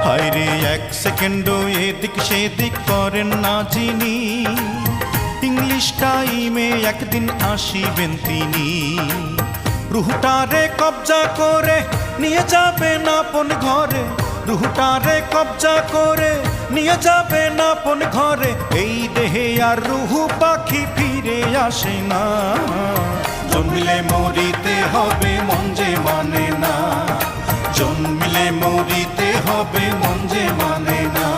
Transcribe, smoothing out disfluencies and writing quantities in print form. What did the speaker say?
হায়রে এক সেকেন্ডও এদিক সেদিক করেন না যিনি, ইংলিশ টাইমে একদিন আসিবেন তিনি। রুহটারে কবজা করে নিয়ে যাবেন আপন ঘরে, রুহটারে কবজা করে নিয়ে যাবেন আপন ঘরে। এই দেহে আর রুহু পাখি ফিরে আসে না, জন্মিলে মরিতে হবে মন যে মানে না, জন্মিলে মরিতে হবে মন যে মানে না।